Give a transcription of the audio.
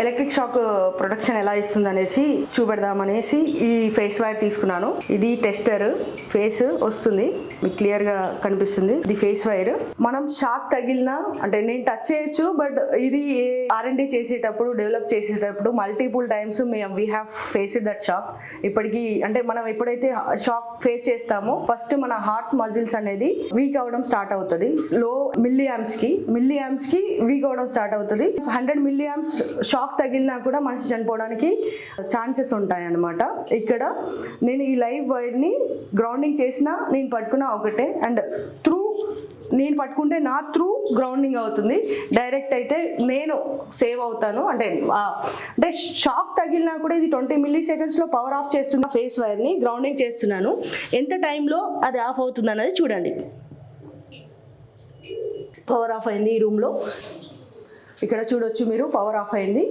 Electric shock protection ఎలా ఇస్తుంది అనేసి చూపెడదామనేసి ఈ ఫేస్ వైర్ తీసుకున్నాను. ఇది టెస్టర్, ఫేస్ వస్తుంది మీకు క్లియర్ గా కనిపిస్తుంది. ఇది ఫేస్ వైర్. మనం షాక్ తగిలినా అంటే నేను టచ్ చేయొచ్చు, బట్ ఇది R&D చేసేటప్పుడు డెవలప్ చేసేటప్పుడు multiple times we have faced that shock. ఇప్పటికీ అంటే మనం ఎప్పుడైతే షాక్ ఫేస్ చేస్తామో ఫస్ట్ మన హార్ట్ మజిల్స్ అనేది వీక్ అవడం స్టార్ట్ అవుతుంది. లో మిల్లీ యాంప్స్ కి వీక్ అవడం స్టార్ట్ అవుతుంది. 100 మిల్లీ యాంప్స్ షాక్ తగిలినా కూడా మనిషి చనిపోవడానికి ఛాన్సెస్ ఉంటాయి అన్నమాట. ఇక్కడ నేను ఈ లైవ్ వైర్ ని గ్రౌండింగ్ చేసినా నేను పట్టుకున్నా ఒకటే, అండ్ నేను పట్టుకుంటే నా త్రూ గ్రౌండింగ్ అవుతుంది. డైరెక్ట్ అయితే నేను సేవ్ అవుతాను. అంటే షాక్ తగిలినా కూడా ఇది 20 మిల్లీ సెకండ్స్లో పవర్ ఆఫ్ చేస్తున్న ఫేస్ వైర్ని గ్రౌండింగ్ చేస్తున్నాను. ఎంత టైంలో అది ఆఫ్ అవుతుంది అన్నది చూడండి. పవర్ ఆఫ్ అయింది ఈ రూమ్లో. ఇక్కడ చూడొచ్చు మీరు, పవర్ ఆఫ్ అయింది.